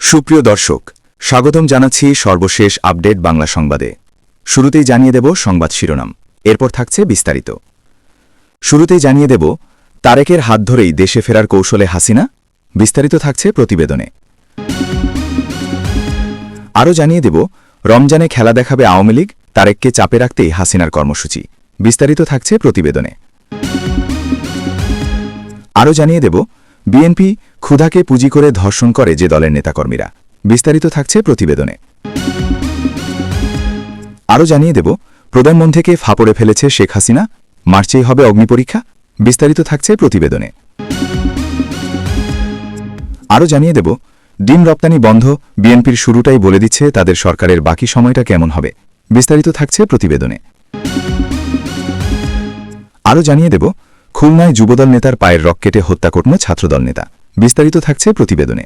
সুপ্রিয় দর্শক, স্বাগতম জানাচ্ছি সর্বশেষ আপডেট বাংলা সংবাদে। শুরুতেই জানিয়ে দেব সংবাদ শিরোনাম, এরপর থাকছে বিস্তারিত। শুরুতেই জানিয়ে দেব তারেকের হাত ধরেই দেশে ফেরার কৌশলে হাসিনা, বিস্তারিত থাকছে প্রতিবেদনে। আরও জানিয়ে দেব রমজানে খেলা দেখাবে আওয়ামী লীগ, তারেককে চাপে রাখতেই হাসিনার কর্মসূচি, বিস্তারিত থাকছে প্রতিবেদনে। আরও জানিয়ে দেব বিএনপি ক্ষুধাকে পুঁজি করে ধর্ষণ করে যে দলের নেতাকর্মীরা, বিস্তারিত থাকছে প্রতিবেদনে। আরও জানিয়ে দেব প্রধানমন্ত্রীকে ফাঁপড়ে ফেলেছে শেখ হাসিনা, মার্চেই হবে অগ্নিপরীক্ষা, বিস্তারিত থাকছে প্রতিবেদনে। আরও জানিয়ে দেব ডিম রপ্তানি বন্ধ, বিএনপির শুরুটাই বলে দিচ্ছে তাদের সরকারের বাকি সময়টা কেমন হবে, বিস্তারিত থাকছে প্রতিবেদনে। আরও জানিয়ে দেব খুলনায় যুবদল নেতার পায়ের রক কেটে হত্যা করল ছাত্রদল নেতা, বিস্তারিত থাকছে প্রতিবেদনে।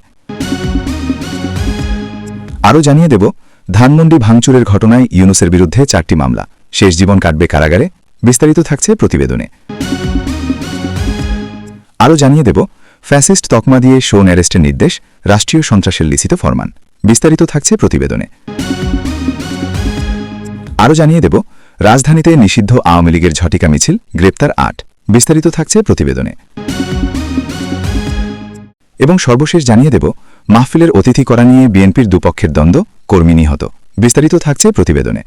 আরও জানিয়ে দেব ধানমন্ডি ভাঙচুরের ঘটনায় ইউনূসের বিরুদ্ধে 4টি মামলা, শেষ জীবন কাটবে কারাগারে, বিস্তারিত থাকছে প্রতিবেদনে। আরও জানিয়ে দেব ফ্যাসিস্ট তকমা দিয়ে শোন অ্যারেস্টের নির্দেশ, রাষ্ট্রীয় সন্ত্রাসের লিখিত ফরমান, বিস্তারিত থাকছে প্রতিবেদনে। আরও জানিয়ে দেব রাজধানীতে নিষিদ্ধ আওয়ামী লীগের ঝটিকা মিছিল, গ্রেপ্তার 8, বিস্তারিত থাকছে প্রতিবেদনে। এবং সর্বশেষ জানিয়ে দেব মাহফিলের অতিথি করা নিয়ে বিএনপির দুপক্ষের দ্বন্দ্ব, কর্মী নিহত, বিস্তারিত থাকছে প্রতিবেদনে।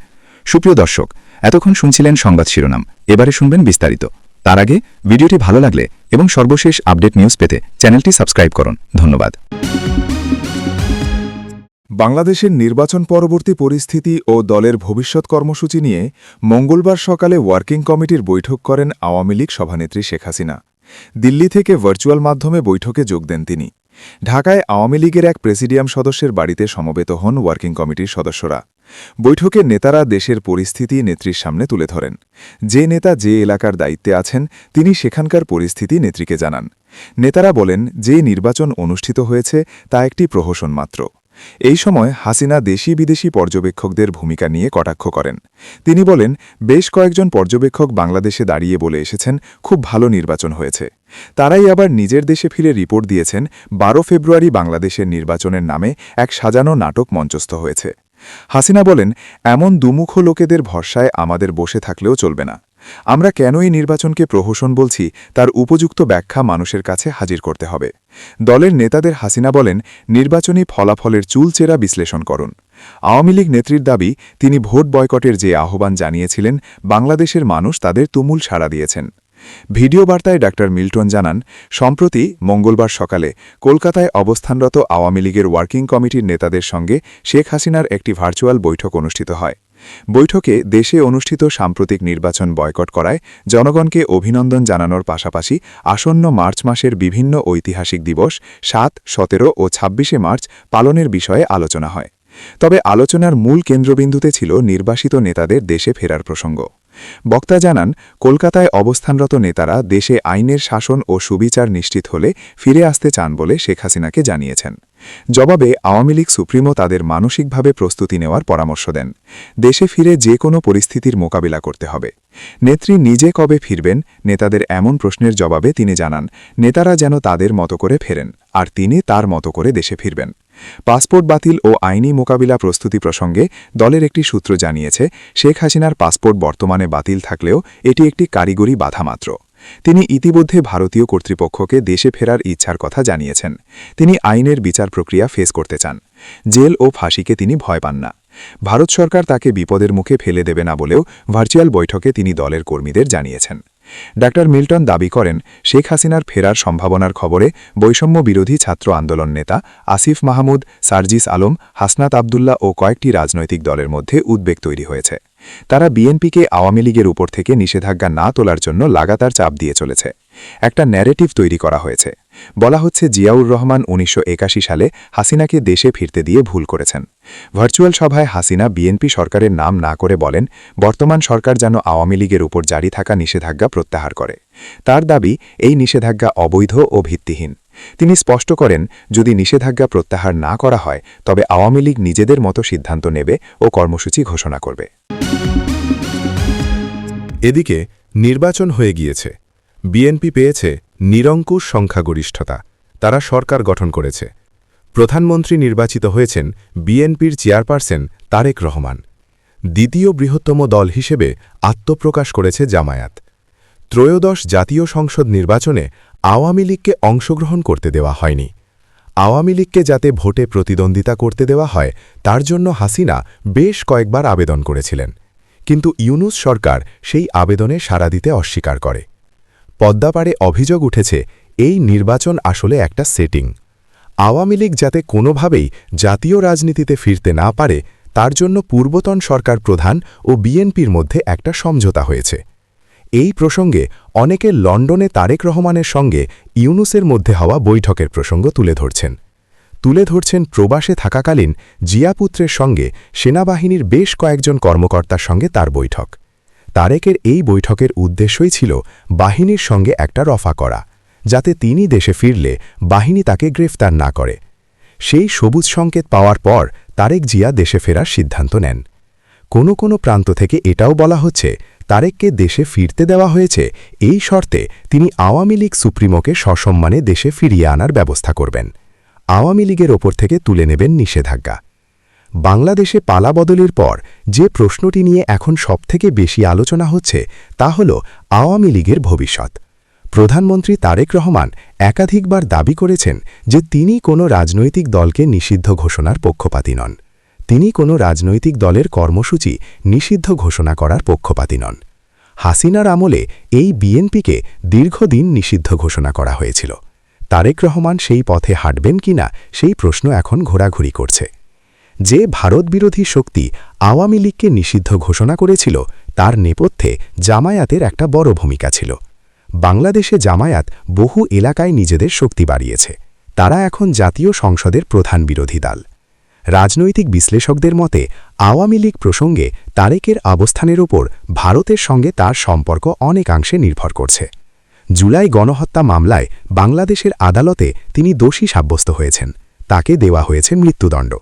সুপ্রিয় দর্শক, এতক্ষণ শুনছিলেন সংবাদ শিরোনাম, এবারে শুনবেন বিস্তারিত। তার আগে ভিডিওটি ভালো লাগলে এবং সর্বশেষ আপডেট নিউজ পেতে চ্যানেলটি সাবস্ক্রাইব করুন। ধন্যবাদ। বাংলাদেশের নির্বাচন পরবর্তী পরিস্থিতি ও দলের ভবিষ্যৎ কর্মসূচি নিয়ে মঙ্গলবার সকালে ওয়ার্কিং কমিটির বৈঠক করেন আওয়ামী লীগ সভানেত্রী শেখ হাসিনা। দিল্লি থেকে ভার্চুয়াল মাধ্যমে বৈঠকে যোগ দেন তিনি। ঢাকায় আওয়ামী লীগের এক প্রেসিডিয়াম সদস্যের বাড়িতে সমবেত হন ওয়ার্কিং কমিটির সদস্যরা। বৈঠকে নেতারা দেশের পরিস্থিতি নেত্রীর সামনে তুলে ধরেন। যে নেতা যে এলাকার দায়িত্বে আছেন তিনি সেখানকার পরিস্থিতি নেত্রীকে জানান। নেতারা বলেন যে নির্বাচন অনুষ্ঠিত হয়েছে তা একটি প্রহসন মাত্র। এই সময় হাসিনা দেশি বিদেশি পর্যবেক্ষকদের ভূমিকা নিয়ে কটাক্ষ করেন। তিনি বলেন বেশ কয়েকজন পর্যবেক্ষক বাংলাদেশে দাঁড়িয়ে বলে এসেছেন খুব ভালো নির্বাচন হয়েছে। তারাই আবার নিজের দেশে ফিরে রিপোর্ট দিয়েছেন 12 ফেব্রুয়ারি বাংলাদেশের নির্বাচনের নামে এক সাজানো নাটক মঞ্চস্থ হয়েছে। হাসিনা বলেন এমন দুমুখ লোকেদের ভরসায় আমাদের বসে থাকলেও চলবে না। আমরা কেন এই নির্বাচনকে প্রহসন বলছি তার উপযুক্ত ব্যাখ্যা মানুষের কাছে হাজির করতে হবে। দলের নেতাদের হাসিনা বলেন নির্বাচনী ফলাফলের চুলচেরা বিশ্লেষণ করুন। আওয়ামী লীগ নেত্রীর দাবি তিনি ভোট বয়কটের যে আহ্বান জানিয়েছিলেন বাংলাদেশের মানুষ তাদের তুমুল সাড়া দিয়েছেন। ভিডিও বার্তায় ডাক্তার মিল্টন জানান সম্প্রতি মঙ্গলবার সকালে কলকাতায় অবস্থানরত আওয়ামী লীগের ওয়ার্কিং কমিটির নেতাদের সঙ্গে শেখ হাসিনার একটি ভার্চুয়াল বৈঠক অনুষ্ঠিত হয়। বৈঠকে দেশে অনুষ্ঠিত সাম্প্রতিক নির্বাচন বয়কট করায় জনগণকে অভিনন্দন জানানোর পাশাপাশি আসন্ন মার্চ মাসের বিভিন্ন ঐতিহাসিক দিবস 7, 17 ও 26 মার্চ পালনের বিষয়ে আলোচনা হয়। তবে আলোচনার মূল কেন্দ্রবিন্দুতে ছিল নির্বাসিত নেতাদের দেশে ফেরার প্রসঙ্গ। বক্তা জানান কলকাতায় অবস্থানরত নেতারা দেশে আইনের শাসন ও সুবিচার নিশ্চিত হলে ফিরে আসতে চান বলে শেখ হাসিনাকে জানিয়েছেন। জবাবে আওয়ামী লীগ সুপ্রিমো তাদের মানসিকভাবে প্রস্তুতি নেওয়ার পরামর্শ দেন। দেশে ফিরে যে কোনো পরিস্থিতির মোকাবিলা করতে হবে। নেত্রী নিজে কবে ফিরবেন নেতাদের এমন প্রশ্নের জবাবে তিনি জানান নেতারা যেন তাদের মতো করে ফেরেন আর তিনি তার মতো করে দেশে ফিরবেন। পাসপোর্ট বাতিল ও আইনি মোকাবিলা প্রস্তুতি প্রসঙ্গে দলের একটি সূত্র জানিয়েছে শেখ হাসিনার পাসপোর্ট বর্তমানে বাতিল থাকলেও এটি একটি কারিগরি বাধা মাত্র। তিনি ইতিমধ্যে ভারতীয় কর্তৃপক্ষকে দেশে ফেরার ইচ্ছার কথা জানিয়েছেন। তিনি আইনের বিচার প্রক্রিয়া ফেস করতে চান। জেল ও ফাঁসিকে তিনি ভয় পান না। ভারত সরকার তাকে বিপদের মুখে ফেলে দেবে না বলেও ভার্চুয়াল বৈঠকে তিনি দলের কর্মীদের জানিয়েছেন। ডাক্তার মিল্টন দাবি করেন শেখ হাসিনার ফেরার সম্ভাবনার খবরে বৈষম্য বিরোধী ছাত্র আন্দোলন নেতা আসিফ মাহমুদ, সার্জিস আলম, হাসনাত আবদুল্লাহ ও কয়েকটি রাজনৈতিক দলের মধ্যে উদ্বেগ তৈরি হয়েছে। তারা বিএনপিকে আওয়ামী লীগের উপর থেকে নিষেধাজ্ঞা না তোলার জন্য লাগাতার চাপ দিয়ে চলেছে। একটা ন্যারেটিভ তৈরি করা হয়েছে। বলা হচ্ছে জিয়াউর রহমান 1981 সালে হাসিনাকে দেশে ফিরতে দিয়ে ভুল করেছেন। ভার্চুয়াল সভায় হাসিনা বিএনপি সরকারের নাম না করে বলেন বর্তমান সরকার যেন আওয়ামী লীগের উপর জারি থাকা নিষেধাজ্ঞা প্রত্যাহার করে। তার দাবি এই নিষেধাজ্ঞা অবৈধ ও ভিত্তিহীন। তিনি স্পষ্ট করেন যদি নিষেধাজ্ঞা প্রত্যাহার না করা হয় তবে আওয়ামী লীগ নিজেদের মতো সিদ্ধান্ত নেবে ও কর্মসূচি ঘোষণা করবে। এদিকে নির্বাচন হয়ে গিয়েছে। বিএনপি পেয়েছে নিরঙ্কুশ সংখ্যাগরিষ্ঠতা। তারা সরকার গঠন করেছে। প্রধানমন্ত্রী নির্বাচিত হয়েছেন বিএনপির চেয়ারপারসন তারেক রহমান। দ্বিতীয় বৃহত্তম দল হিসেবে আত্মপ্রকাশ করেছে জামায়াত। ত্রয়োদশ জাতীয় সংসদ নির্বাচনে আওয়ামী লীগকে অংশগ্রহণ করতে দেওয়া হয়নি। আওয়ামী লীগকে যাতে ভোটে প্রতিদ্বন্দ্বিতা করতে দেওয়া হয় তার জন্য হাসিনা বেশ কয়েকবার আবেদন করেছিলেন, কিন্তু ইউনূস সরকার সেই আবেদনে সাড়া দিতে অস্বীকার করে। পদ্মাপাড়ে অভিযোগ উঠেছে এই নির্বাচন আসলে একটা সেটিং। আওয়ামী লীগ যাতে কোনোভাবেই জাতীয় রাজনীতিতে ফিরতে না পারে তার জন্য পূর্বতন সরকার প্রধান ও বিএনপির মধ্যে একটা সমঝোতা হয়েছে। এই প্রসঙ্গে অনেকে লন্ডনে তারেক রহমানের সঙ্গে ইউনূসের মধ্যে হওয়া বৈঠকের প্রসঙ্গ তুলে ধরছেন প্রবাসে থাকাকালীন জিয়াপুত্রের সঙ্গে সেনাবাহিনীর বেশ কয়েকজন কর্মকর্তার সঙ্গে তার বৈঠক। তারেকের এই বৈঠকের উদ্দেশ্যই ছিল বাহিনীর সঙ্গে একটা রফা করা, যাতে তিনি দেশে ফিরলে বাহিনী তাকে গ্রেফতার না করে। সেই সবুজ সংকেত পাওয়ার পর তারেক জিয়া দেশে ফেরার সিদ্ধান্ত নেন। কোনো প্রান্ত থেকে এটাও বলা হচ্ছে তারেককে দেশে ফিরতে দেওয়া হয়েছে এই শর্তে তিনি আওয়ামী লীগ সুপ্রিমোকে সসম্মানে দেশে ফিরিয়ে আনার ব্যবস্থা করবেন, আওয়ামী লীগের ওপর থেকে তুলে নেবেন নিষেধাজ্ঞা। বাংলাদেশে পালাবদলের পর যে প্রশ্নটি নিয়ে এখন সবথেকে বেশি আলোচনা হচ্ছে তা হল আওয়ামী লীগের ভবিষ্যৎ। প্রধানমন্ত্রী তারেক রহমান একাধিকবার দাবি করেছেন যে তিনি কোনো রাজনৈতিক দলকে নিষিদ্ধ ঘোষণার পক্ষপাতী নন। তিনি কোনো রাজনৈতিক দলের কর্মসূচি নিষিদ্ধ ঘোষণা করার পক্ষপাতী নন। হাসিনার আমলে এই বিএনপিকে দীর্ঘদিন নিষিদ্ধ ঘোষণা করা হয়েছিল। তারেক রহমান সেই পথে হাঁটবেন কিনা সেই প্রশ্ন এখন ঘোরাঘুরি করছে। যে ভারতবিরোধী শক্তি আওয়ামী লীগকে নিষিদ্ধ ঘোষণা করেছিল তার নেপথ্যে জামায়াতের একটা বড় ভূমিকা ছিল। বাংলাদেশে জামায়াত বহু এলাকায় নিজেদের শক্তি বাড়িয়েছে। তারা এখন জাতীয় সংসদের প্রধান বিরোধী দল। রাজনৈতিক বিশ্লেষকদের মতে আওয়ামী লীগ প্রসঙ্গে তারেকের অবস্থানের ওপর ভারতের সঙ্গে তার সম্পর্ক অনেকাংশে নির্ভর করছে। জুলাই গণহত্যা মামলায় বাংলাদেশের আদালতে তিনি দোষী সাব্যস্ত হয়েছেন, তাকে দেওয়া হয়েছে মৃত্যুদণ্ড।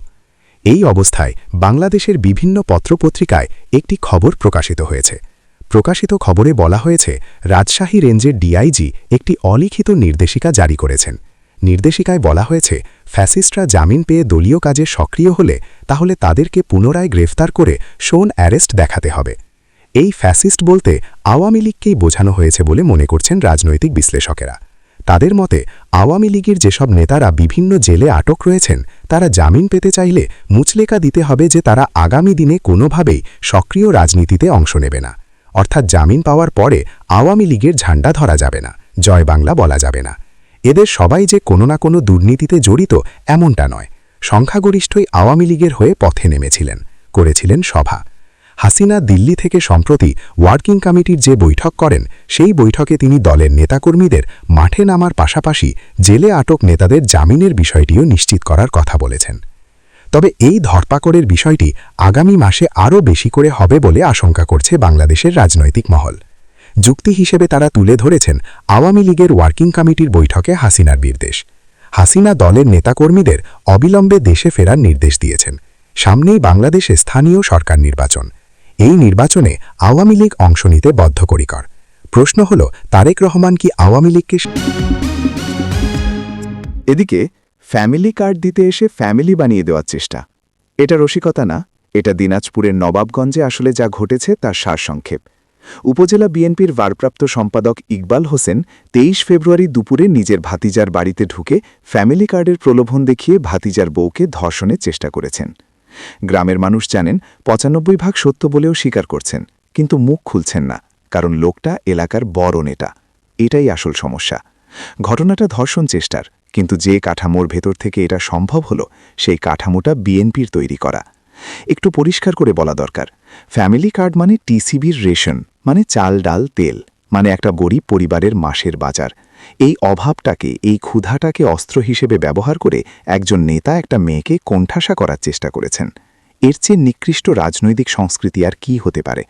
এই অবস্থায় বাংলাদেশের বিভিন্ন পত্রপত্রিকায় একটি খবর প্রকাশিত হয়েছে। প্রকাশিত খবরে বলা হয়েছে রাজশাহী রেঞ্জের ডিআইজি একটি অলিখিত নির্দেশিকা জারি করেছেন। নির্দেশিকায় বলা হয়েছে ফ্যাসিস্টরা জামিন পেয়ে দলীয় কাজে সক্রিয় হলে তাহলে তাদেরকে পুনরায় গ্রেফতার করে শোন অ্যারেস্ট দেখাতে হবে। এই ফ্যাসিস্ট বলতে আওয়ামী লীগকেই বোঝানো হয়েছে বলে মনে করছেন রাজনৈতিক বিশ্লেষকেরা। তাদের মতে আওয়ামী লীগের যেসব নেতারা বিভিন্ন জেলে আটক রয়েছেন তারা জামিন পেতে চাইলে মুচলেকা দিতে হবে যে তারা আগামী দিনে কোনোভাবেই সক্রিয় রাজনীতিতে অংশ নেবে না, অর্থাৎ জামিন পাওয়ার পরে আওয়ামী লীগের ঝান্ডা ধরা যাবে না, জয় বাংলা বলা যাবে না। এদের সবাই যে কোনো না কোনো দুর্নীতিতে জড়িত এমনটা নয়। সংখ্যাগরিষ্ঠই আওয়ামী লীগের হয়ে পথে নেমেছিলেন, করেছিলেন সভা। হাসিনা দিল্লি থেকে সম্প্রতি ওয়ার্কিং কমিটির যে বৈঠক করেন সেই বৈঠকে তিনি দলের নেতাকর্মীদের মাঠে নামার পাশাপাশি জেলে আটক নেতাদের জামিনের বিষয়টিও নিশ্চিত করার কথা বলেছেন। তবে এই ধরপাকড়ের বিষয়টি আগামী মাসে আরও বেশি করে হবে বলে আশঙ্কা করছে বাংলাদেশের রাজনৈতিক মহল। যুক্তি হিসেবে তারা তুলে ধরেছেন আওয়ামী লীগের ওয়ার্কিং কমিটির বৈঠকে হাসিনার নির্দেশ। হাসিনা দলের নেতাকর্মীদের অবিলম্বে দেশে ফেরার নির্দেশ দিয়েছেন। সামনেই বাংলাদেশে স্থানীয় সরকার নির্বাচন। এই নির্বাচনে আওয়ামী লীগ অংশ নিতে বদ্ধপরিকর। প্রশ্ন হল তারেক রহমান কি আওয়ামী লীগকে। এদিকে ফ্যামিলি কার্ড দিতে এসে ফ্যামিলি বানিয়ে দেওয়ার চেষ্টা। এটা রসিকতা না, এটা দিনাজপুরের নবাবগঞ্জে আসলে যা ঘটেছে তার সারসংক্ষেপ। উপজেলা বিএনপির ভারপ্রাপ্ত সম্পাদক ইকবাল হোসেন 23 ফেব্রুয়ারি দুপুরে নিজের ভাতিজার বাড়িতে ঢুকে ফ্যামিলি কার্ডের প্রলোভন দেখিয়ে ভাতিজার বউকে ধর্ষণের চেষ্টা করেছেন। গ্রামের মানুষ জানেন 95% সত্য বলেও স্বীকার করছেন, কিন্তু মুখ খুলছেন না, কারণ লোকটা এলাকার বড় নেতা। এটাই আসল সমস্যা। ঘটনাটা ধর্ষণ চেষ্টার, কিন্তু যে কাঠামোর ভেতর থেকে এটা সম্ভব হলো সেই কাঠামোটা বিএনপির তৈরি করা। একটু পরিষ্কার করে বলা দরকার, ফ্যামিলি কার্ড মানে টিসিবির রেশন, মানে চাল ডাল তেল, মানে একটা গরিব পরিবারের মাসের বাজার। এই অভাবটাকে, এই ক্ষুধাটাকে অস্ত্র হিসেবে ব্যবহার করে একজন নেতা একটা মেয়েকে কোণঠাসা করার চেষ্টা করেছেন। এর চেয়ে নিকৃষ্ট রাজনৈতিক সংস্কৃতি আর কি হতে পারে?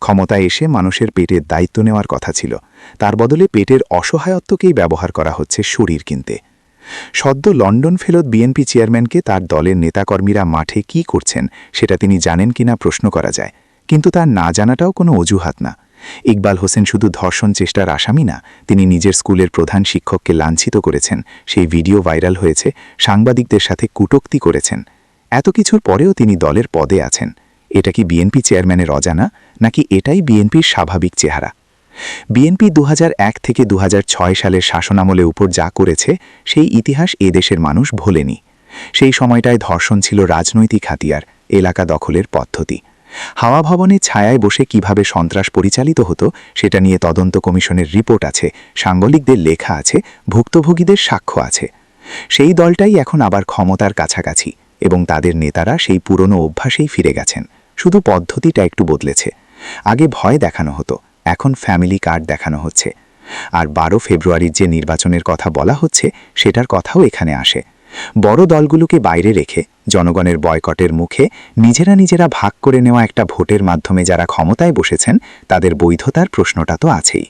ক্ষমতায় এসে মানুষের পেটের দায়িত্ব নেওয়ার কথা ছিল, তার বদলে পেটের অসহায়ত্বকেই ব্যবহার করা হচ্ছে শরীর কিনতে। সদ্য লন্ডন ফেরত বিএনপি চেয়ারম্যানকে তার দলের নেতাকর্মীরা মাঠে কি করছেন সেটা তিনি জানেন কিনা প্রশ্ন করা যায়, কিন্তু তার না জানাটাও কোনো অজুহাত না। ইকবাল হোসেন শুধু ধর্ষণ চেষ্টার আসামি না, তিনি নিজের স্কুলের প্রধান শিক্ষককে লাঞ্ছিত করেছেন, সেই ভিডিও ভাইরাল হয়েছে, সাংবাদিকদের সাথে কটূক্তি করেছেন। এত কিছুর পরেও তিনি দলের পদে আছেন। এটা কি বিএনপি চেয়ারম্যানের অজানা, নাকি এটাই বিএনপির স্বাভাবিক চেহারা? বিএনপি 2001 থেকে 2006 সালের শাসনামলে উপর যা করেছে সেই ইতিহাস এদেশের মানুষ ভোলেনি। সেই সময়টায় ধর্ষণ ছিল রাজনৈতিক হাতিয়ার, এলাকা দখলের পদ্ধতি। হাওয়া ভবনের ছায়ায় বসে কিভাবে সন্ত্রাস পরিচালিত হতো সেটা নিয়ে তদন্ত কমিশনের রিপোর্ট আছে, সাংবাদিকদের লেখা আছে, ভুক্তভোগীদের সাক্ষ্য আছে। সেই দলটাই এখন আবার ক্ষমতার কাছাকাছি এবং তাদের নেতারা সেই পুরনো অভ্যাসেই ফিরে গেছেন, শুধু পদ্ধতিটা একটু বদলেছে। আগে ভয় দেখানো হতো, এখন ফ্যামিলি কার্ড দেখানো হচ্ছে। আর 12 ফেব্রুয়ারির যে নির্বাচনের কথা বলা হচ্ছে সেটার কথাও এখানে আসে। বড় দলগুলোকে বাইরে রেখে জনগণের বয়কটের মুখে নিজেরা ভাগ করে নেওয়া একটা ভোটের মাধ্যমে যারা ক্ষমতায় বসেছেন তাদের বৈধতার প্রশ্নটা তো আছেই।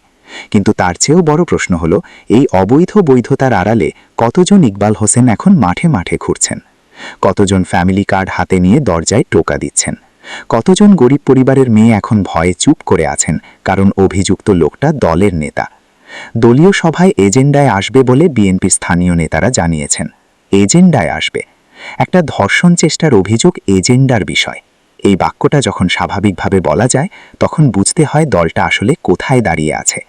কিন্তু তার চেয়েও বড় প্রশ্ন হলো, এই অবৈধ বৈধতার আড়ালে কতজন ইকবাল হোসেন এখন মাঠে মাঠে ঘুরছেন? কতজন ফ্যামিলি কার্ড হাতে নিয়ে দরজায় টোকা দিচ্ছেন? কতজন গরিব পরিবারের মেয়ে এখন ভয়ে চুপ করে আছেন কারণ অভিযুক্ত লোকটা দলের নেতা? দলীয় সভায় এজেন্ডায় আসবে বলে বিএনপির স্থানীয় নেতারা জানিয়েছেন। এজেন্ডায় আসবে? একটা ধর্ষণ চেষ্টার অভিযোগ এজেন্ডার বিষয়। এই বাক্যটা যখন স্বাভাবিকভাবে বলা যায় তখন বুঝতে হয় দলটা আসলে কোথায় দাঁড়িয়ে আছে।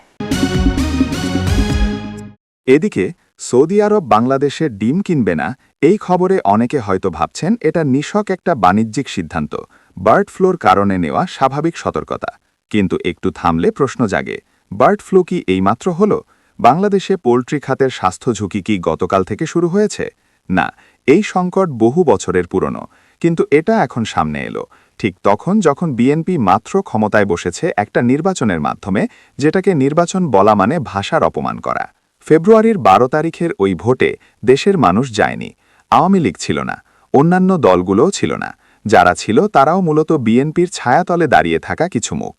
এদিকে সৌদি আরব বাংলাদেশের ডিম কিনবে না, এই খবরে অনেকে হয়তো ভাবছেন এটা নিছক একটা বাণিজ্যিক সিদ্ধান্ত, বার্ড ফ্লুর কারণে নেওয়া স্বাভাবিক সতর্কতা। কিন্তু একটু থামলে প্রশ্ন জাগে, বার্ড ফ্লু কি এইমাত্র হলো? বাংলাদেশে পোল্ট্রি খাতের স্বাস্থ্য ঝুঁকি কি গতকাল থেকে শুরু হয়েছে? না, এই সংকট বহু বছরের পুরনো, কিন্তু এটা এখন সামনে এলো ঠিক তখন যখন বিএনপি মাত্র ক্ষমতায় বসেছে একটা নির্বাচনের মাধ্যমে, যেটাকে নির্বাচন বলা মানে ভাষার অপমান করা। ফেব্রুয়ারির 12 তারিখের ওই ভোটে দেশের মানুষ যায়নি। আওয়ামী লীগ ছিল না, অন্যান্য দলগুলোও ছিল না। যারা ছিল তারাও মূলত বিএনপির ছায়াতলে দাঁড়িয়ে থাকা কিছু মুখ।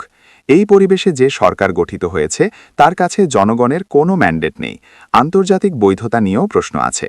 এই পরিবেশে যে সরকার গঠিত হয়েছে তার কাছে জনগণের কোনো ম্যান্ডেট নেই, আন্তর্জাতিক বৈধতা নিয়েও প্রশ্ন আছে।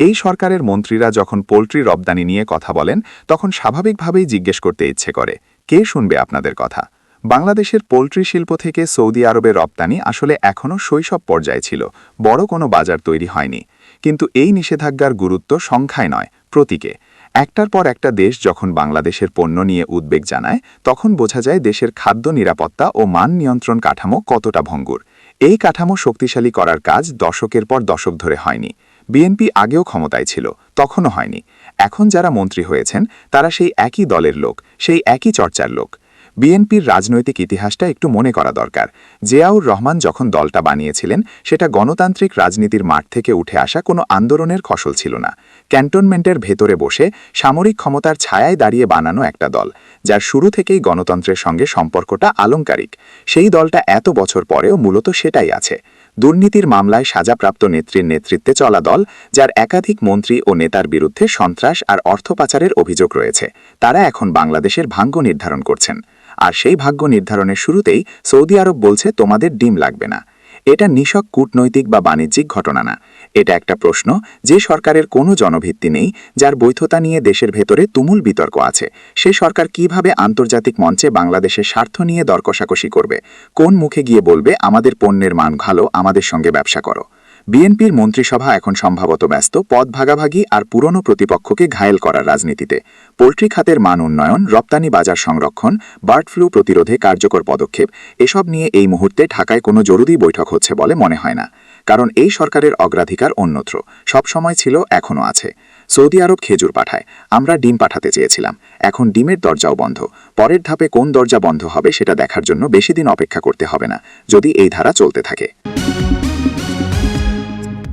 এই সরকারের মন্ত্রীরা যখন পোল্ট্রি রপ্তানি নিয়ে কথা বলেন তখন স্বাভাবিকভাবেই জিজ্ঞেস করতে ইচ্ছে করে, কে শুনবে আপনাদের কথা? বাংলাদেশের পোল্ট্রি শিল্প থেকে সৌদি আরবের রপ্তানি আসলে এখনও শৈশব পর্যায়ে ছিল, বড় কোনো বাজার তৈরি হয়নি। কিন্তু এই নিষেধাজ্ঞার গুরুত্ব সংখ্যায় নয়, প্রতীকে। একটার পর একটা দেশ যখন বাংলাদেশের পণ্য নিয়ে উদ্বেগ জানায় তখন বোঝা যায় দেশের খাদ্য নিরাপত্তা ও মান নিয়ন্ত্রণ কাঠামো কতটা ভঙ্গুর। এই কাঠামো শক্তিশালী করার কাজ দশকের পর দশক ধরে হয়নি। বিএনপি আগেও ক্ষমতায় ছিল, তখনও হয়নি। এখন যারা মন্ত্রী হয়েছেন তারা সেই একই দলের লোক, সেই একই চর্চার লোক। বিএনপির রাজনৈতিক ইতিহাসটা একটু মনে করা দরকার। জিয়াউর রহমান যখন দলটা বানিয়েছিলেন সেটা গণতান্ত্রিক রাজনীতির মাঠ থেকে উঠে আসা কোনো আন্দোলনের ফসল ছিল না। ক্যান্টনমেন্টের ভেতরে বসে সামরিক ক্ষমতার ছায়ায় দাঁড়িয়ে বানানো একটা দল, যার শুরু থেকেই গণতন্ত্রের সঙ্গে সম্পর্কটা আলংকারিক। সেই দলটা এত বছর পরেও মূলত সেটাই আছে। দুর্নীতির মামলায় সাজাপ্রাপ্ত নেত্রীর নেতৃত্বে চলা দল, যার একাধিক মন্ত্রী ও নেতার বিরুদ্ধে সন্ত্রাস আর অর্থ পাচারের অভিযোগ রয়েছে, তারা এখন বাংলাদেশের ভাগ্য নির্ধারণ করছেন। আর সেই ভাগ্য নির্ধারণের শুরুতেই সৌদি আরব বলছে তোমাদের ডিম লাগবে না। এটা নিছক কূটনৈতিক বা বাণিজ্যিক ঘটনা না, এটা একটা প্রশ্ন যে সরকারের কোনো জনভিত্তি নেই, যার বৈধতা নিয়ে দেশের ভেতরে তুমুল বিতর্ক আছে। সে সরকার কিভাবে আন্তর্জাতিক মঞ্চে বাংলাদেশের স্বার্থ নিয়ে দরকষাকষি করবে? কোন মুখে গিয়ে বলবে আমাদের পণ্যের মান ভালো, আমাদের সঙ্গে ব্যবসা করো? বিএনপির মন্ত্রিসভা এখন সম্ভবত ব্যস্ত পদ ভাগাভাগি আর পুরনো প্রতিপক্ষকে ঘায়েল করার রাজনীতিতে। পোল্ট্রি খাতের মান উন্নয়ন, রপ্তানি বাজার সংরক্ষণ, বার্ড ফ্লু প্রতিরোধে কার্যকর পদক্ষেপ, এসব নিয়ে এই মুহূর্তে ঢাকায় কোনো জরুরি বৈঠক হচ্ছে বলে মনে হয় না। কারণ এই সরকারের অগ্রাধিকার অন্যত্র, সবসময় ছিল, এখনও আছে। সৌদি আরব খেজুর পাঠায়, আমরা ডিম পাঠাতে চেয়েছিলাম, এখন ডিমের দরজাও বন্ধ। পরের ধাপে কোন দরজা বন্ধ হবে সেটা দেখার জন্য বেশি দিন অপেক্ষা করতে হবে না, যদি এই ধারা চলতে থাকে।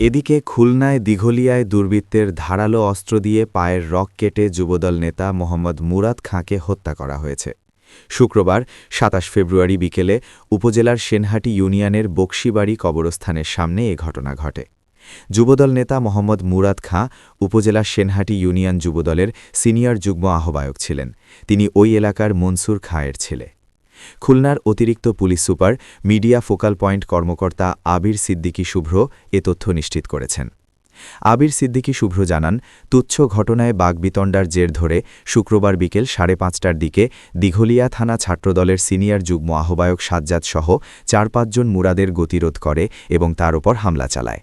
এদিকে খুলনায় দিঘলিয়ায় দুর্বৃত্তের ধারালো অস্ত্র দিয়ে পায়ের রক কেটে যুবদল নেতা মোহাম্মদ মুরাদ খাঁকে হত্যা করা হয়েছে। শুক্রবার ২৭ ফেব্রুয়ারি বিকেলে উপজেলার সেনহাটি ইউনিয়নের বকশিবাড়ি কবরস্থানের সামনে এ ঘটনা ঘটে। যুবদল নেতা মোহাম্মদ মুরাদ খাঁ উপজেলার সেনহাটি ইউনিয়ন যুবদলের সিনিয়র যুগ্ম আহ্বায়ক ছিলেন। তিনি ওই এলাকার মনসুর খাঁয়ের ছেলে। খুলনার অতিরিক্ত police super media focal point কর্মকর্তা আবির সিদ্দিকী শুভ্র এ তথ্য নিশ্চিত করেছেন। আবির সিদ্দিকী শুভ্র জানান, তুচ্ছ ঘটনায় বাগবিতণ্ডার জের ধরে শুক্রবার বিকেল 5:30টার দিকে দিঘলিয়া থানা ছাত্রদলের সিনিয়র যুগ্ম আহ্বায়ক সাজ্জাদ সহ 4-5 জন মুরাদের গতিরোধ করে এবং তার ওপর হামলা চালায়।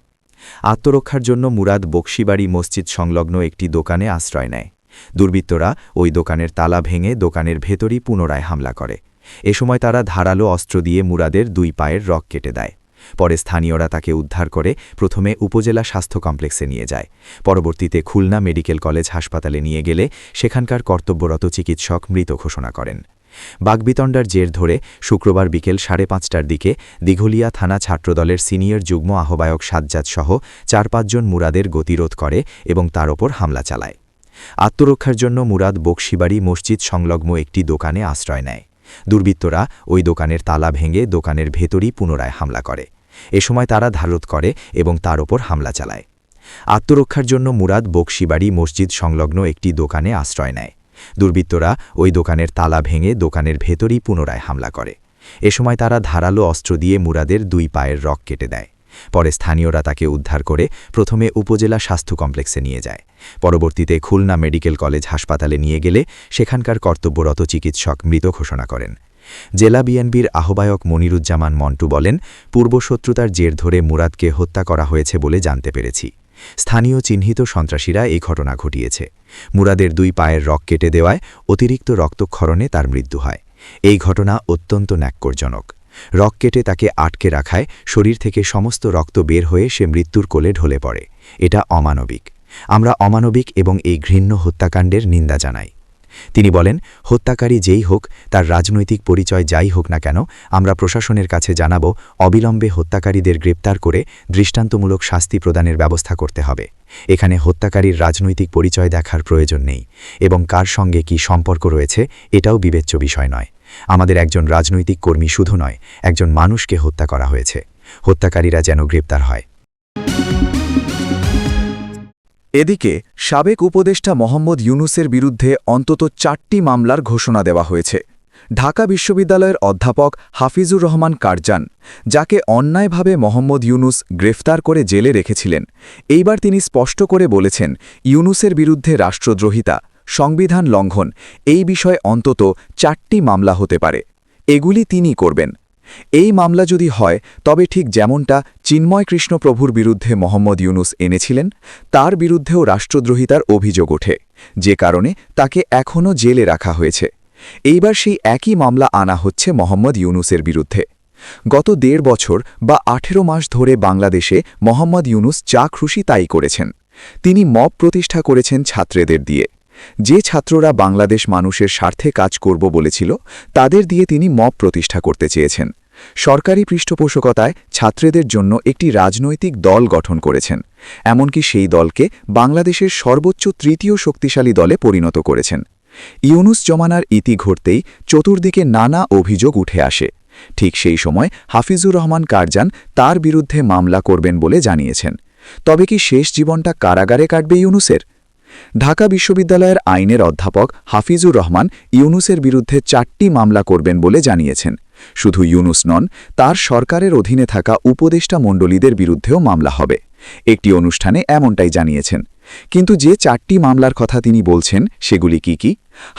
আত্মরক্ষার জন্য মুরাদ বকশিবাড়ি মসজিদ সংলগ্ন একটি দোকানে আশ্রয় নেয়। দুর্বৃত্তরা ওই দোকানের তালা ভেঙে দোকানের ভেতরই পুনরায় হামলা করে। এ সময় তারা ধারালো অস্ত্র দিয়ে মুরাদের 2 পায়ের রগ কেটে দেয়। পরে স্থানীয়রা তাকে উদ্ধার করে প্রথমে উপজেলা স্বাস্থ্য কমপ্লেক্সে নিয়ে যায়। পরবর্তীতে খুলনা মেডিকেল কলেজ হাসপাতালে নিয়ে গেলে সেখানকার কর্তব্যরত চিকিৎসক মৃত ঘোষণা করেন। বাগবিতণ্ডার জের ধরে শুক্রবার বিকেল 5:30টার দিকে দিঘলিয়া থানা ছাত্রদলের সিনিয়র যুগ্ম আহ্বায়ক সাজ্জাদ সহ 4-5 জন মুরাদের গতিরোধ করে এবং তার ওপর হামলা চালায়। আত্মরক্ষার জন্য মুরাদ বকশিবাড়ি মসজিদ সংলগ্ন একটি দোকানে আশ্রয় নেয়। দুর্বৃত্তরা ওই দোকানের তালা ভেঙে দোকানের ভেতরই পুনরায় হামলা করে। এ সময় তারা ধারত করে এবং তার ওপর হামলা চালায়। আত্মরক্ষার জন্য মুরাদ বকশিবাড়ি মসজিদ সংলগ্ন একটি দোকানে আশ্রয় নেয়। দুর্বৃত্তরা ওই দোকানের তালা ভেঙে দোকানের ভেতরই পুনরায় হামলা করে। এ সময় তারা ধারালো অস্ত্র দিয়ে মুরাদের 2 পায়ের রগ কেটে দেয়। পরে স্থানীয়রা তাকে উদ্ধার করে প্রথমে উপজেলা স্বাস্থ্য কমপ্লেক্সে নিয়ে যায়। পরবর্তীতে খুলনা মেডিকেল কলেজ হাসপাতালে নিয়ে গেলে সেখানকার কর্তব্যরত চিকিৎসক মৃত ঘোষণা করেন। জেলা বিএনপির আহ্বায়ক মনিরুজ্জামান মন্টু বলেন, পূর্বশত্রুতার জের ধরে মুরাদকে হত্যা করা হয়েছে বলে জানতে পেরেছি। স্থানীয় চিহ্নিত সন্ত্রাসীরা এই ঘটনা ঘটিয়েছে। মুরাদের 2 পায়ের রগ কেটে দেওয়ায় অতিরিক্ত রক্তক্ষরণে তার মৃত্যু হয়। এই ঘটনা অত্যন্ত ন্যাক্কারজনক। রগ কেটে তাকে আটকে রাখায় শরীর থেকে সমস্ত রক্ত বের হয়ে সে মৃত্যুর কোলে ঢলে পড়ে। এটা অমানবিক। আমরা অমানবিক এবং এই ঘৃণ্য হত্যাকাণ্ডের নিন্দা জানাই। তিনি বলেন, হত্যাকারী যেই হোক, তার রাজনৈতিক পরিচয় যাই হোক না কেন, আমরা প্রশাসনের কাছে জানাব অবিলম্বে হত্যাকারীদের গ্রেপ্তার করে দৃষ্টান্তমূলক শাস্তি প্রদানের ব্যবস্থা করতে হবে। এখানে হত্যাকারীর রাজনৈতিক পরিচয় দেখার প্রয়োজন নেই এবং কার সঙ্গে কি সম্পর্ক রয়েছে এটাও বিবেচ্য বিষয় নয়। আমাদের একজন রাজনৈতিক কর্মী শুধু নয়, একজন মানুষকে হত্যা করা হয়েছে। হত্যাকারীরা যেন গ্রেপ্তার হয়। এদিকে সাবেক উপদেষ্টা মোহাম্মদ ইউনুসের বিরুদ্ধে অন্তত 4টি মামলার ঘোষণা দেওয়া হয়েছে। ঢাকা বিশ্ববিদ্যালয়ের অধ্যাপক হাফিজুর রহমান কারজান, যাকে অন্যায়ভাবে মোহাম্মদ ইউনুস গ্রেফতার করে জেলে রেখেছিলেন, এইবার তিনি স্পষ্ট করে বলেছেন, ইউনুসের বিরুদ্ধে রাষ্ট্রদ্রোহিতা, সংবিধান লঙ্ঘন এই বিষয়ে অন্তত 4টি মামলা হতে পারে। এগুলি তিনি করবেন। এই মামলা যদি হয় তবে ঠিক যেমনটা চিন্ময় কৃষ্ণ প্রভুর বিরুদ্ধে মোহাম্মদ ইউনুস এনেছিলেন, তার বিরুদ্ধেও রাষ্ট্রদ্রোহিতার অভিযোগ ওঠে, যে কারণে তাকে এখনও জেলে রাখা হয়েছে। এইবার সেই একই মামলা আনা হচ্ছে মোহাম্মদ ইউনুসের বিরুদ্ধে। গত 1.5 বছর বা 18 মাস ধরে বাংলাদেশে মোহাম্মদ ইউনুস যা খুশি তাই করেছেন। তিনি মব প্রতিষ্ঠা করেছেন ছাত্রদের দিয়ে। যে ছাত্ররা বাংলাদেশ মানুষের স্বার্থে কাজ করব বলেছিল, তাদের দিয়ে তিনি মব প্রতিষ্ঠা করতে চেয়েছেন। সরকারি পৃষ্ঠপোষকতায় ছাত্রদের জন্য একটি রাজনৈতিক দল গঠন করেছেন। এমনকি সেই দলকে বাংলাদেশের সর্বোচ্চ 3য় শক্তিশালী দলে পরিণত করেছেন। ইউনুস জমানার ইতি ঘটতেই চতুর্দিকে নানা অভিযোগ উঠে আসে। ঠিক সেই সময় হাফিজুর রহমান কারজান তার বিরুদ্ধে মামলা করবেন বলে জানিয়েছেন। তবে কি শেষ জীবনটা কারাগারে কাটবে ইউনুসের? ঢাকা বিশ্ববিদ্যালয়ের আইনের অধ্যাপক হাফিজুর রহমান ইউনুসের বিরুদ্ধে 4টি মামলা করবেন বলে জানিয়েছেন। শুধু ইউনুস নন, তার সরকারের অধীনে থাকা উপদেষ্টা মণ্ডলীদের বিরুদ্ধেও মামলা হবে। একটি অনুষ্ঠানে এমনটাই জানিয়েছেন। কিন্তু যে 4টি মামলার কথা তিনি বলছেন সেগুলি কি কি?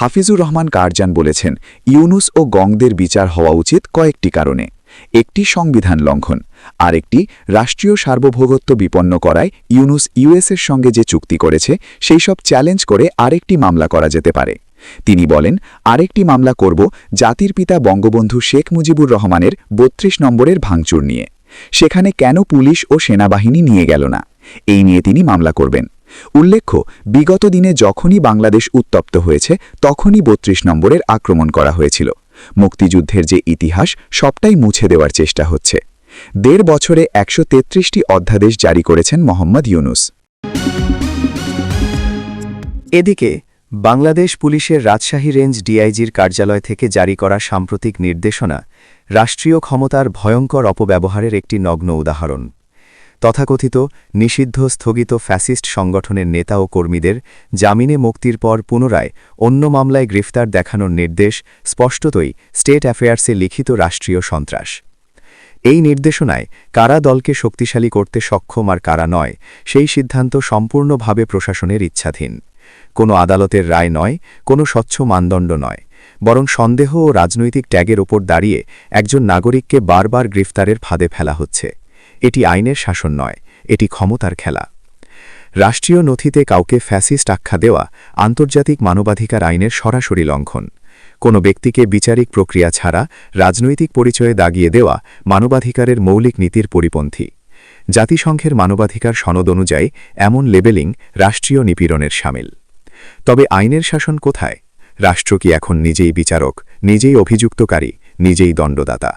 হাফিজুর রহমান কারজান বলেছেন, ইউনুস ও গংদের বিচার হওয়া উচিত কয়েকটি কারণে। একটি সংবিধান লঙ্ঘন, আরেকটি রাষ্ট্রীয় সার্বভৌমত্ব বিপন্ন করায় ইউনুস ইউএসের সঙ্গে যে চুক্তি করেছে সেই সব চ্যালেঞ্জ করে আরেকটি মামলা করা যেতে পারে। তিনি বলেন, আরেকটি মামলা করব জাতির পিতা বঙ্গবন্ধু শেখ মুজিবুর রহমানের 32 নম্বরের ভাঙচুর নিয়ে। সেখানে কেন পুলিশ ও সেনাবাহিনী নিয়ে গেল না, এই নিয়ে তিনি মামলা করবেন। উল্লেখ্য, বিগত দিনে যখনই বাংলাদেশ উত্তপ্ত হয়েছে তখনই 32 নম্বরের আক্রমণ করা হয়েছিল। মুক্তিযুদ্ধের যে ইতিহাস সবটাই মুছে দেওয়ার চেষ্টা হচ্ছে। 1.5 বছরে 133টি অধ্যাদেশ জারি করেছেন মোহাম্মদ ইউনুস। এদিকে বাংলাদেশ পুলিশের রাজশাহী রেঞ্জ ডিআইজির কার্যালয় থেকে জারি করা সাম্প্রতিক নির্দেশনা রাষ্ট্রীয় ক্ষমতার ভয়ঙ্কর অপব্যবহারের একটি নগ্ন উদাহরণ। তথাকথিত নিষিদ্ধ স্থগিত ফ্যাসিস্ট সংগঠনের নেতা ও কর্মীদের জামিনে মুক্তির পর পুনরায় অন্য মামলায় গ্রেফতার দেখানোর নির্দেশ স্পষ্টতই স্টেট অ্যাফেয়ার্সে লিখিত রাষ্ট্রীয় সন্ত্রাস। এই নির্দেশনায় কারা দলকে শক্তিশালী করতে সক্ষম আর কারা নয় সেই সিদ্ধান্ত সম্পূর্ণভাবে প্রশাসনের ইচ্ছাধীন। কোনো আদালতের রায় নয়, কোনো স্বচ্ছ মানদণ্ড নয়, বরং সন্দেহ ও রাজনৈতিক ট্যাগের ওপর দাঁড়িয়ে একজন নাগরিককে বারবার গ্রেফতারের ফাঁদে ফেলা হচ্ছে। এটি আইনের শাসন নয়, এটি ক্ষমতার খেলা। রাষ্ট্রীয় নথিতে কাউকে ফ্যাসিস্ট আখ্যা দেওয়া আন্তর্জাতিক মানবাধিকার আইনের সরাসরি লঙ্ঘন। কোনো ব্যক্তিকে বিচারিক প্রক্রিয়া ছাড়া রাজনৈতিক পরিচয়ে দাগিয়ে দেওয়া মানবাধিকারের মৌলিক নীতির পরিপন্থী। জাতিসংঘের মানবাধিকার সনদ অনুযায়ী এমন লেবেলিং রাষ্ট্রীয় নিপীড়নের শামিল। তবে আইনের শাসন কোথায়? রাষ্ট্র কি এখন নিজেই বিচারক, নিজেই অভিযুক্তকারী, নিজেই দণ্ডদাতা?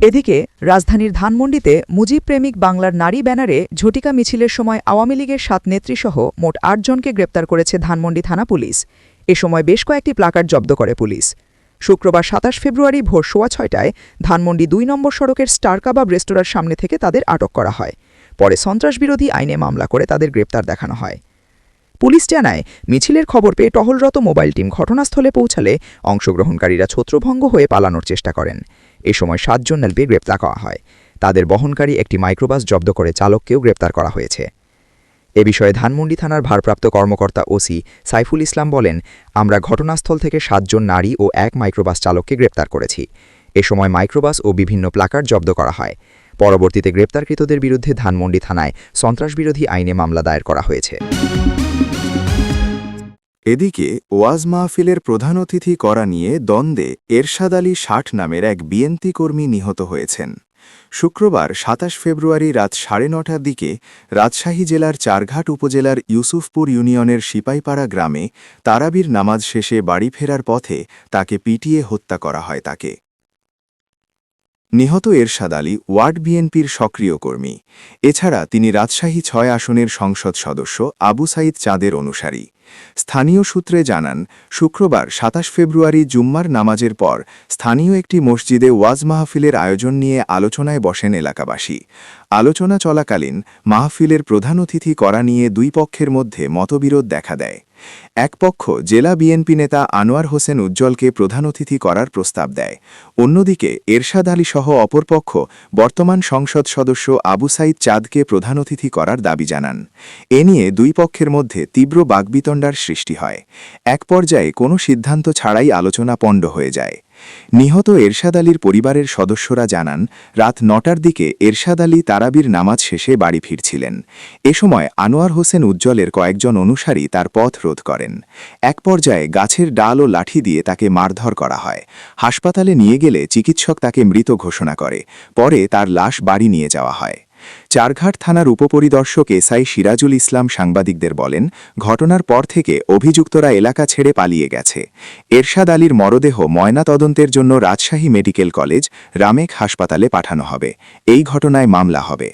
এদিকে রাজধানীর ধানমন্ডিতে মুজিব প্রেমিক বাংলার নারী ব্যানারে ঝটিকা মিছিলের সময় আওয়ামী লীগের 7 নেত্রীসহ মোট 8 জনকে গ্রেপ্তার করেছে ধানমন্ডি থানা পুলিশ। এ সময় বেশ কয়েকটি প্লাকার্ড জব্দ করে পুলিশ। শুক্রবার 27 ফেব্রুয়ারি ভোর 6:30টায় ধানমন্ডি 2 নম্বর সড়কের স্টার কাবাব রেস্তোরাঁর সামনে থেকে তাদের আটক করা হয়। পরে সন্ত্রাসবিরোধী আইনে মামলা করে তাদের গ্রেপ্তার দেখানো হয়। পুলিশ জানায়, মিছিলের খবর পেয়ে টহলরত মোবাইল টিম ঘটনাস্থলে পৌঁছালে অংশগ্রহণকারীরা ছত্রভঙ্গ হয়ে পালানোর চেষ্টা করেন। এ সময় 7 জন নেলপে গ্রেপ্তার করা হয়। তাদের বহনকারী একটি মাইক্রোবাস জব্দ করে চালককেও গ্রেপ্তার করা হয়েছে। এ বিষয়ে ধানমন্ডি থানার ভারপ্রাপ্ত কর্মকর্তা ওসি সাইফুল ইসলাম বলেন, আমরা ঘটনাস্থল থেকে 7 জন নারী ও 1 মাইক্রোবাস চালককে গ্রেপ্তার করেছি। এ সময় মাইক্রোবাস ও বিভিন্ন প্লাকার্ড জব্দ করা হয়। পরবর্তীতে গ্রেপ্তারকৃতদের বিরুদ্ধে ধানমন্ডি থানায় সন্ত্রাসবিরোধী আইনে মামলা দায়ের করা হয়েছে। এদিকে ওয়াজ মাহফিলের প্রধান অতিথি করা নিয়ে দ্বন্দ্বে এরশাদ আলী 60 নামের এক বিএনপি কর্মী নিহত হয়েছেন। শুক্রবার 27 ফেব্রুয়ারি রাত 9:30টার দিকে রাজশাহী জেলার চারঘাট উপজেলার ইউসুফপুর ইউনিয়নের সিপাইপাড়া গ্রামে তারাবির নামাজ শেষে বাড়ি ফেরার পথে তাকে পিটিয়ে হত্যা করা হয়। তাকে নিহত এরশাদ আলী ওয়ার্ড বিএনপির সক্রিয় কর্মী। এছাড়া তিনি রাজশাহী 6 আসনের সংসদ সদস্য আবু সাইদ চাঁদের অনুসারী। স্থানীয় সূত্রে জানান, শুক্রবার 27 ফেব্রুয়ারি জুম্মার নামাজের পর স্থানীয় একটি মসজিদে ওয়াজ মাহফিলের আয়োজন নিয়ে আলোচনায় বসেন এলাকাবাসী। আলোচনা চলাকালীন মাহফিলের প্রধান অতিথি করা নিয়ে দুই পক্ষের মধ্যে মতবিরোধ দেখা দেয়। এক পক্ষ জেলা বিএনপি নেতা আনোয়ার হোসেন উজ্জ্বলকে প্রধান অতিথি করার প্রস্তাব দেয়। অন্যদিকে এরশাদ আলী সহ অপরপক্ষ বর্তমান সংসদ সদস্য আবু সাইদ চাঁদকে প্রধান অতিথি করার দাবি জানান। এ নিয়ে দুই পক্ষের মধ্যে তীব্র বাকবিতণ্ডার সৃষ্টি হয়। এক পর্যায়ে কোনো সিদ্ধান্ত ছাড়াই আলোচনা পণ্ড হয়ে যায়। নিহত এরশাদ আলীর পরিবারের সদস্যরা জানান, রাত 9টার দিকে এরশাদ আলী তারাবির নামাজ শেষে বাড়ি ফিরছিলেন। এ সময় আনোয়ার হোসেন উজ্জ্বলের কয়েকজন অনুসারী তার পথ রোধ করেন। এক পর্যায়ে গাছের ডাল ও লাঠি দিয়ে তাকে মারধর করা হয়। হাসপাতালে নিয়ে গেলে চিকিৎসক তাকে মৃত ঘোষণা করে। পরে তার লাশ বাড়ি নিয়ে যাওয়া হয়। চারঘাট থানার উপপরিদর্শক এসআই সিরাজুল ইসলাম সাংবাদিকদের বলেন, ঘটনার পর থেকে অভিযুক্তরা এলাকা ছেড়ে পালিয়ে গেছে। এরশাদ আলীর মরদেহ ময়নাতদন্তের জন্য রাজশাহী মেডিকেল কলেজ রামেক হাসপাতালে পাঠানো হবে। এই ঘটনায় মামলা হবে।